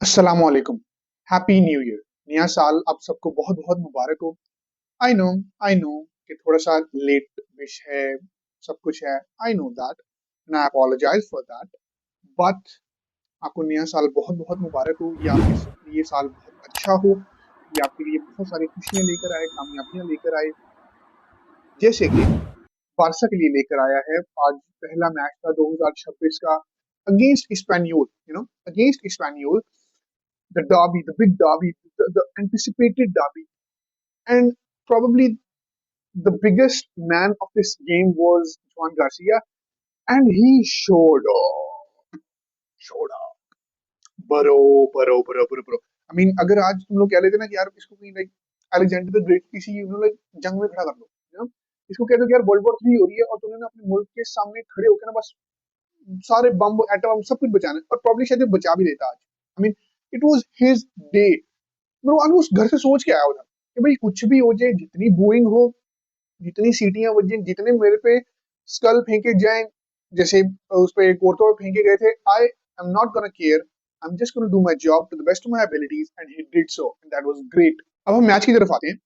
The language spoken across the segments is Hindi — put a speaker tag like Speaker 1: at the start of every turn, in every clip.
Speaker 1: अस्सलाम वालेकुम। Happy new year. नया साल आप सबको बहुत बहुत मुबारक हो। आई नो, आई नो कि थोड़ा सा लेट विश है, सब कुछ है। I know that and I apologise for that. But आपको नया साल बहुत बहुत मुबारक हो। ये आपके लिए साल बहुत अच्छा हो। ये आपके लिए बहुत सारी खुशियां लेकर आए, कामयाबियां लेकर आए। जैसे कि बारसा के लिए लेकर आया है। आज पहला मैच था 2026 का against Espanyol, against Espanyol, the derby, the big derby, the anticipated derby. And probably the biggest man of this game was Juan Garcia, and he showed up. बरो बरो बरो बरो बरो आई मीन अगर आज तुम लोग कह लेते ना कि यार इसको कहीं लाइक अलेक्जेंडर द ग्रेट किसी लाइक जंग में खड़ा कर दो, इसको कह दो कि यार वर्ल्ड वॉर 3 हो रही है और तुमने ना अपने मुल्क के सामने खड़े होकर ना बस सारे बम एटम सब कुछ बचाना है, और प्रॉब्ली शायद ये बचा भी देता आज। I mean it was his day. Bro आज वो उस घर से सोच के आया होता कि भाई कुछ भी हो जाए, जितनी बोइंग हो, जितनी सीटियां बजें, जितने मेरे पे स्कल फेंके जाएं, जैसे उस पे कोर्टो पे फेंके गए थे, I am not gonna care. I am just gonna do my job to the best of my abilities and he did so and that was great. अब हम मैच की तरफ आते हैं।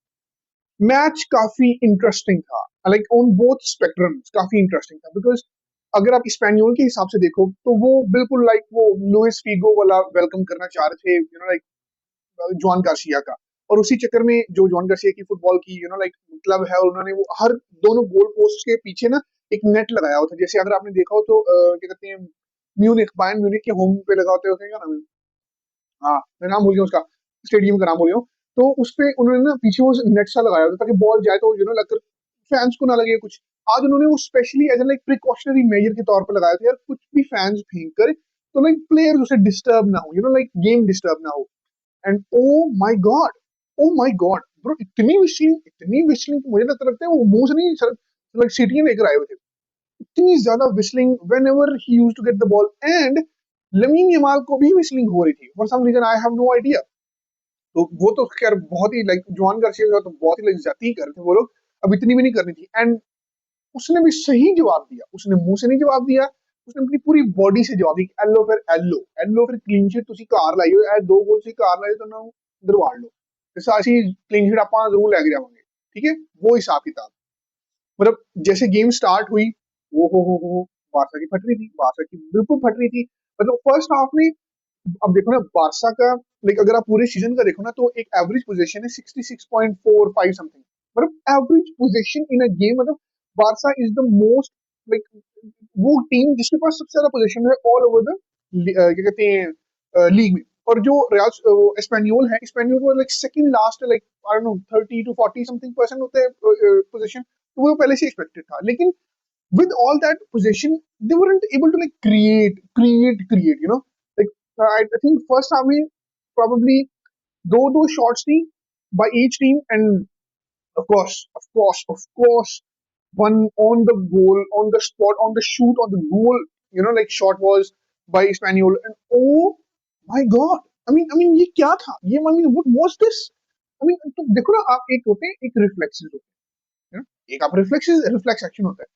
Speaker 1: मैच काफी इंटरेस्टिंग था, लाइक ऑन बोथ स्पेक्ट्रम्स काफी इंटरेस्टिंग था, बिकॉज अगर आप स्पेनियोल के हिसाब से देखो तो वो बिल्कुल लाइक वो लुइस फीगो वाला वेलकम करना चाह रहे थे, लाइक जॉन गार्सिया का। और उसी चक्कर में जो जॉन गार्सिया की फुटबॉल की लाइक क्लब है, उन्होंने वो हर दोनों गोल पोस्ट के पीछे ना एक नेट लगाया होता है। जैसे अगर आपने देखा हो तो क्या कहते हैं, म्यूनिक, बायर्न म्यूनिक के होम पे लगा होते हैं, क्या नाम है, हाँ मैं नाम भूल गया उसका, स्टेडियम का नाम भूल गया हूँ। तो उस पे उन्होंने ना पीछे वो नेट सा लगाया होता है ताकि बॉल जाए तो लगकर फैंस को ना लगे कुछ। आज उन्होंने वो specially as like precautionary measure के तौर पर लगाया था, यार कुछ भी फैंस फेंक करे तो लाइक प्लेयर उसे डिस्टर्ब ना हो, लाइक गेम डिस्टर्ब ना हो। And oh my God, oh my God bro, इतनी विस्लिंग मुझे तो लगता है वो मुंह से नहीं सर, लाइक सीटियां लेकर आए हुए थे। इतनी ज्यादा whistling whenever he use to get the ball. And Lamine Yamal को भी विस्लिंग हो रही थी for some reason, I have no idea. तो वो तो खैर बहुत ही लाइक जॉन गार्सिया का तो बहुत ही लाइक जाती ही कर रहे थे वो लोग, अब इतनी भी नहीं करनी थी। एंड उसने भी सही जवाब दिया, उसने मुंह से नहीं जवाब दिया, उसने अपनी पूरी बॉडी से जवाब दिया। एलो फिर एलो एलो फिर क्लीन शीट ਤੁਸੀਂ ਕਾਰ ਲਾਈ ਹੋ, ਇਹ ਦੋ ਗੋਲ ਤੁਸੀਂ ਕਾਰ ਲਾਏ ਤਾਂ ਉਹਨੂੰ ਦਰਵਾੜ ਲਓ, ਤੇ ਅਸੀਂ क्लीन शीट ਆਪਾਂ जरूर लेके जावांगे। ठीक है, वो हिसाब किताब। मतलब जैसे गेम स्टार्ट हुई, वो बारसा की फट रही थी, बारसा की बिल्कुल फट रही थी। मतलब फर्स्ट हाफ में, अब देखो ना बारसा का, लाइक अगर आप पूरे सीजन का देखो ना तो एक एवरेज पोजीशन है 66.45 समथिंग, मतलब average position in a game. मतलब Barca is the most like वो टीम जिसके पास सबसे ज्यादा पोजीशन है ऑल ओवर द क्या कहते हैं लीग में। और जो रियल स्पेनियोल है, स्पेनियोल को like second last, like I don't know 30 to 40 something percent होते हैं पोजीशन, तो वो पहले से एक्सपेक्टेड था। लेकिन with all that possession, they weren't able to like create. Like I think first half में probably दो shots थी by each team, and of course, one on the goal, on the spot, on the shoot, on the goal. Like shot was by Spaniol, and oh my god! I mean ये क्या था? ये what was this? I mean तो देखो ना आप, एक होते हैं एक रिफ्लेक्सेस होते हैं, एक आप रिफ्लेक्सेस रिफ्लेक्स एक्शन होता है,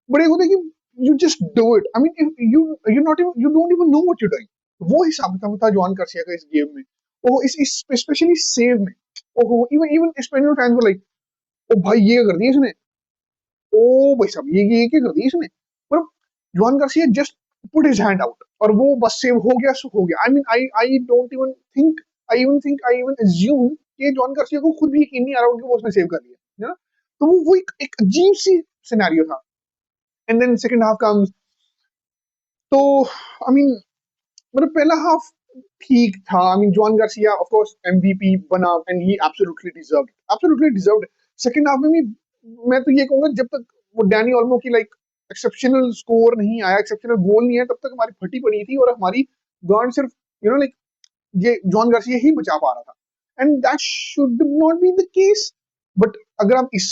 Speaker 1: बट एक होता है कि you just do it. I mean you not even, you don't even know what you doing. वो हिसाब किताब था जॉन गार्सिया का इस गेम में। ओ इस स्पेशली सेव में, ओहो even even Espanyol fans were like, ओ भाई ये कर दिया इसने, ओ भाई साहब ये क्या कर दिया इसने। मतलब John Garcia just put his hand out और वो बस सेव हो गया, सो हो गया। I mean I don't even think, I even assume कि जॉन गार्सिया को खुद भी यकीन नहीं आ रहा होगा कि वो उसने सेव कर लिया, है ना। तो वो एक अजीब सी सिनेरियो था। And then second half comes, तो आई मीन मतलब पहला हाफ ठीक था। I mean Joan Garcia of course MVP बना and he absolutely deserved. Second half में भी मैं तो ये कहूंगा, जब तक वो डैनी ओल्मो की लाइक एक्सेप्शनल स्कोर नहीं आया, एक्सेप्शनल गोल नहीं आया, तब तक हमारी फटी पड़ी थी और हमारी गांड सिर्फ लाइक ये जॉन गार्सिया ही बचा पा रहा था। And that should not be the case. But अगर आप इस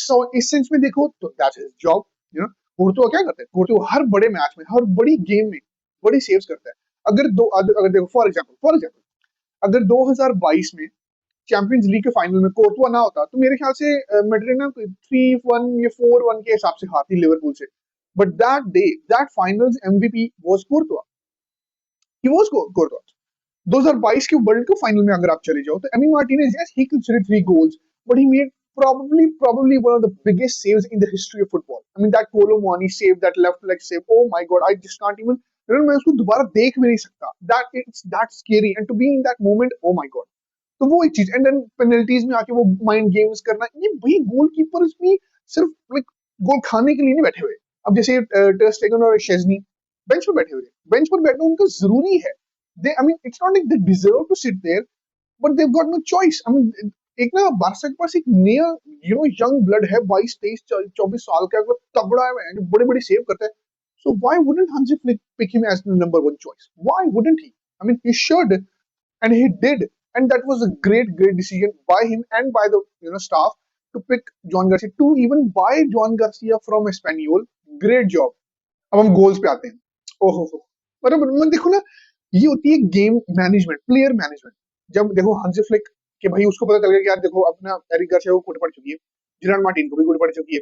Speaker 1: सेंस में देखो तो दैट्स हिज जॉब। कोर्तुआ क्या करता है, कोर्तुआ हर बड़े मैच में, हर बड़ी गेम में बड़ी सेव्स करता है। अगर देखो फॉर एग्जांपल अगर 2022 में चैंपियंस लीग के फाइनल में कोर्तुआ ना होता तो मेरे ख्याल से मैड्रिड ना 3-1 या 4-1 के हिसाब से हारती लिवरपूल से। But that day, that finals MVP was Courtois, he was Courtois. 2022 के वर्ल्ड कप फाइनल में अगर आप चले जाओ तो Amy Martinez, yes he considered 3 goals, but he made probably one of the biggest saves in the history of football. I mean that Kolo Muani save, that left leg save, oh my god, I just can't even, मैं उसको दोबारा देख भी नहीं सकता, that it's that scary and to be in that moment, oh my god. तो वो एक चीज, एंड देन पेनल्टीज में आके वो माइंड गेम्स करना, ये वही गोलकीपर्स भी सिर्फ लाइक गोल खाने के लिए नहीं बैठे हुए। अब जैसे टर स्टेगन और शेज़नी बेंच पर बैठे हुए, बेंच पर बैठना उनका जरूरी है। They I mean it's not like they deserve to sit there, but they got no choice. I mean एक ना बारसा के पास एक नया यंग ब्लड है, 22 23 24 साल का, वो तगड़ा है जो बड़े बड़े सेव करता है। So why wouldn't Hansi Flick pick him as the number 1 choice? Why wouldn't he? I mean, he should, and he did, and that was a great decision by him and by the staff to pick John Garcia, to even buy John Garcia from Espanyol. Great job. अब हम गोल्स पे आते हैं। ओहो हो, मतलब देखो ना, ये होती है गेम मैनेजमेंट, प्लेयर मैनेजमेंट। जब देखो हांसी फ्लिक कि भाई उसको पता चल गया कि यार देखो अपना एरिक गार्सिया को कुट पड़ चुकी है, जिरान मार्टिन को भी कुट पड़ चुकी है,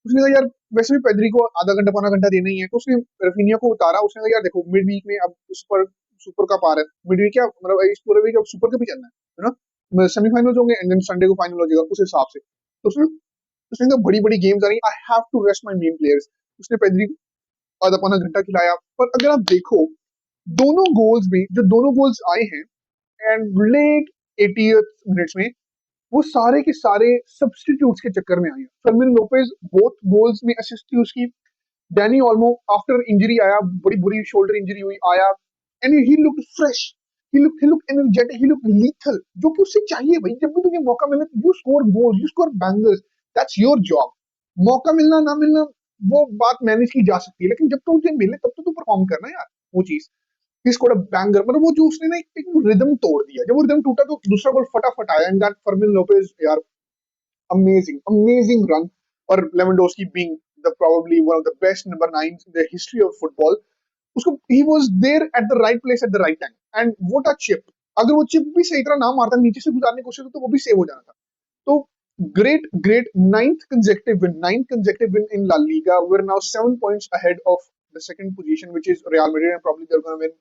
Speaker 1: उसने कहा यार वैसे भी पेद्री को आधा घंटा पौना घंटा देना ही है, तो उसने रफीनिया को उतारा। उसने कहा यार देखो मिड वीक में अब सुपर सुपर कप आ रहा है, मिड वीक क्या मतलब इस पूरे वीक अब सुपर कप ही चलना है ना, सेमीफाइनल होंगे एंड देन संडे को फाइनल हो जाएगा उस हिसाब से। तो उसने उसने कहा बड़ी बड़ी गेम्स आ रही, I have to rest my main players. उसने पेद्री को आधा पौना घंटा खिलाया। पर अगर आप देखो दोनों गोल्स में, जो दोनों गोल्स आए हैं एंड लेट 80th मिनट्स में, वो सारे के सारे सब्स्टिट्यूट्स के चक्कर में आए हैं। फर्मिन लोपेज बोथ गोल्स में असिस्ट थी उसकी। डैनी ऑल्मो आफ्टर इंजरी आया, बड़ी बुरी शोल्डर इंजरी हुई, आया and he looked fresh, he looked energetic, he looked lethal, जो कि उससे चाहिए भाई। जब भी तुझे मौका मिले you score goals, you score bangers, that's your job. मौका मिलना ना मिलना वो बात मैनेज की जा सकती है, लेकिन जब तुझे मिले तब तो तू परफॉर्म करना यार वो चीज। ही स्कोर्ड अ बैंगर, मतलब वो जो उसने ना एक रिदम तोड़ दिया, जब वो रिदम टूटा तो दूसरा गोल फटाफट आया, एंड दैट फर्मिन लोपेज यार amazing run, or Lewandowski being the probably one of the best number nines in the history of football. उसको he was there at the right place at the right time, and what a chip! अगर वो चिप भी सही तरह ना मारता, नीचे से गुजारने की कोशिश तो वो भी सेव हो जाना था। तो great ninth consecutive win in La Liga. We're now 7 points ahead of the second position, which is Real Madrid, and probably they're going to win,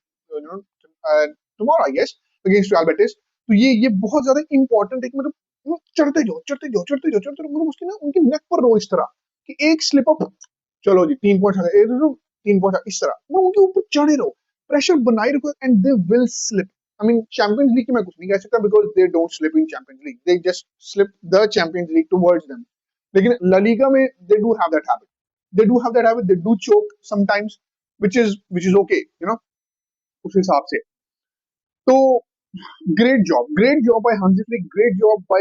Speaker 1: tomorrow, I guess, against Real Betis. तो ये बहुत ज्यादा इंपॉर्टेंट है कि मतलब वो चढ़ते जाओ, मतलब उसकी ना उनकी नेक पर रो इस तरह कि एक स्लिप अप, चलो जी 3 पॉइंट आ गए, 3 पॉइंट इस तरह वो उनके ऊपर चढ़े रहो, प्रेशर बनाए रखो, and they will slip. I mean, Champions League की मैं कुछ नहीं कह सकता because they don't slip in Champions League. They just slip the Champions League towards them. लेकिन La Liga में they do have that habit. They do have that habit. They do choke sometimes, which is okay, उस हिसाब से। तो great job by Hansi Flick, great job by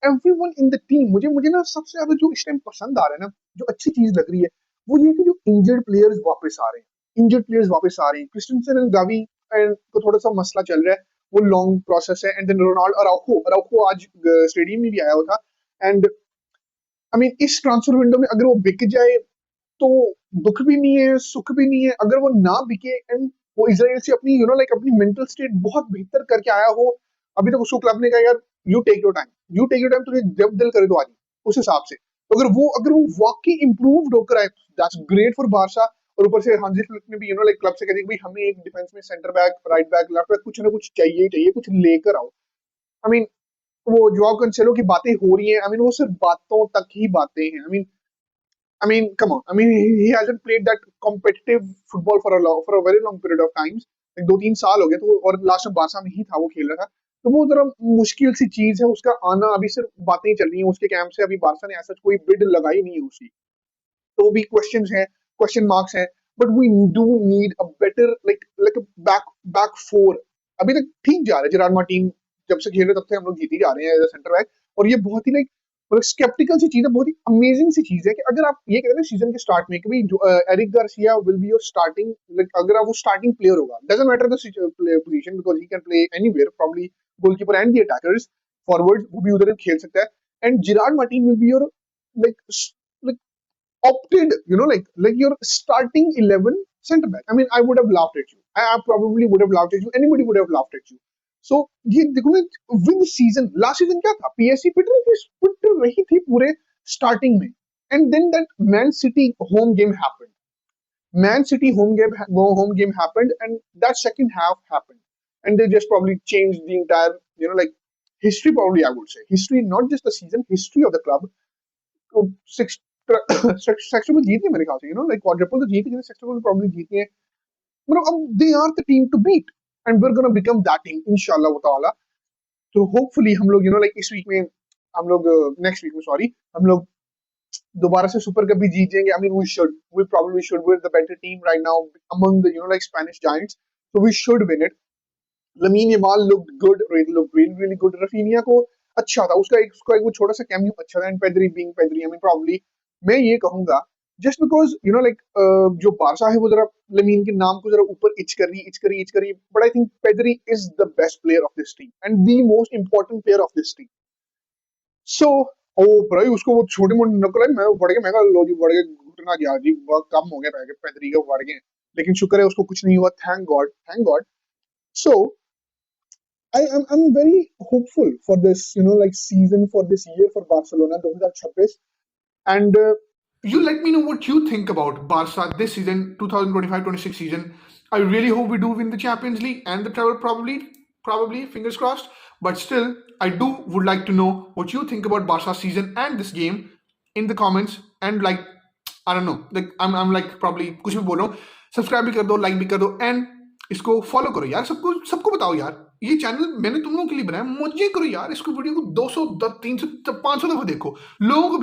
Speaker 1: everyone in the team. मुझे ना सबसे ज्यादा जो इस टाइम पसंद आ रहा है ना, जो अच्छी चीज लग रही है, वो ये कि जो इंजर्ड प्लेयर्स वापस आ रहे हैं, क्रिस्टेंसन एंड गावी एंड को थोड़ा सा मसला चल रहा है, वो लॉन्ग प्रोसेस है। एंड देन रोनाल्डो अराउखो आज स्टेडियम में भी आया हुआ था। एंड आई मीन इस ट्रांसफर विंडो में अगर वो बिक जाए तो दुख भी नहीं है, सुख भी नहीं है। अगर वो ना बिके एंड वो इसराइल से अपनी लाइक अपनी मेंटल स्टेट बहुत बेहतर करके आया हो, अभी तक उसको क्लब ने कहा यार यू टेक योर टाइम, तुझे जब दिल करे तो आ जाए उस हिसाब से। तो अगर वो वाकई इंप्रूव्ड होकर आए, दैट्स ग्रेट फॉर बारसा। और ऊपर से हांजी फ्लिक ने भी लाइक क्लब से कह दिया कि भाई हमें एक डिफेंस में centre back, right back, left back, कुछ ना कुछ चाहिए, कुछ लेकर आओ। आई मीन वो जोआओ कैंसेलो की बातें हो रही हैं, आई मीन वो सिर्फ बातों तक ही बातें हैं। I mean, come on. I mean, he hasn't played that competitive football for a very long period of times. like 2-3 साल हो गए, तो और लास्ट में बारसा में ही था वो खेल रहा था। तो वो जरा मुश्किल सी चीज है उसका आना। अभी सिर्फ बातें ही चल रही हैं उसके कैंप से, अभी बारसा ने ऐसा कोई बिड लगाई नहीं है उसकी। तो भी क्वेश्चन मार्क्स हैं। But we do need a better like back four. अभी तक ठीक जा रहा है, जेरार्ड मार्टिन जब से खेल रहे तब से हम लोग जीत ही जा रहे हैं एज सेंटर बैक। और ये बहुत ही लाइक मतलब स्केप्टिकल सी चीज है, बहुत ही अमेजिंग सी चीज है कि अगर आप ये कहते हैं सीजन के स्टार्ट में कि भाई Eric Garcia will be your starting, like अगर आप वो स्टार्टिंग प्लेयर होगा, doesn't matter the position because he can play anywhere, probably goalkeeper and the attackers, forward वो भी उधर खेल सकता है। And Gerard Martin will be your like opted, like your starting 11 center back. I mean, I would have laughed at you. I probably would have laughed at you. Anybody would have laughed at you. So ये देखो ना, विन सीजन, लास्ट सीजन क्या था, पीएससी पिट रही थी पूरे स्टार्टिंग में, and then that Man City home game happened, and that second half happened, and they just probably changed the entire, like history. Probably I would say history, not just the season, history of the club. तो six सेक्टर में जीत गए मेरे ख्याल से, like quadruple तो जीत गए, सेक्टर में probably जीत गए, मतलब अब they are the team to beat and we're gonna become that team इंशाल्लाह ताला. तो होपफुली हम लोग like इस वीक में हम लोग नेक्स्ट वीक में सॉरी हम लोग दोबारा से सुपर कप भी जीत जाएंगे. I mean we probably should. We're the better team right now among the like Spanish giants, so we should win it. Lamine Yamal looked good, looked really really good. Rafinha को अच्छा था, उसका एक वो छोटा सा कैमियो अच्छा था, and Pedri being Pedri, I mean probably मैं ये कहूंगा just because like जो बारसा है वो जरा लमीन के नाम को जरा ऊपर इच कर रही, but I think Pedri is the best player of this team and the most important player of this team. So ओ भाई उसको वो छोटे मोटे नकल है, मैं बढ़ गया, मैं कहा लो जी बढ़ गए, घुटना गया जी, बहुत कम हो गया Pedri के बढ़ गए, लेकिन शुक्र है उसको कुछ नहीं हुआ, thank God. So I'm very hopeful for this, like season, for this year for Barcelona 2026. And you let me know what you think about Barca this season, 2025-26 season. I really hope we do win the Champions League and the treble, probably, fingers crossed. But still, I would like to know what you think about Barca season and this game in the comments. And like, I don't know, like I'm like probably कुछ भी बोल रहा हूँ, सब्सक्राइब भी कर दो, लाइक भी कर दो, एंड इसको फॉलो करो यार, सबको बताओ यार, ये चैनल मैंने तुम लोगों के लिए बनाया, मजे करो यार, इसको वीडियो को 200 300 500 दफा देखो, लोगों को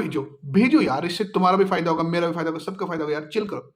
Speaker 1: भेजो यार, इससे तुम्हारा भी फायदा होगा, मेरा भी फायदा होगा, सबका फायदा होगा यार, चिल करो.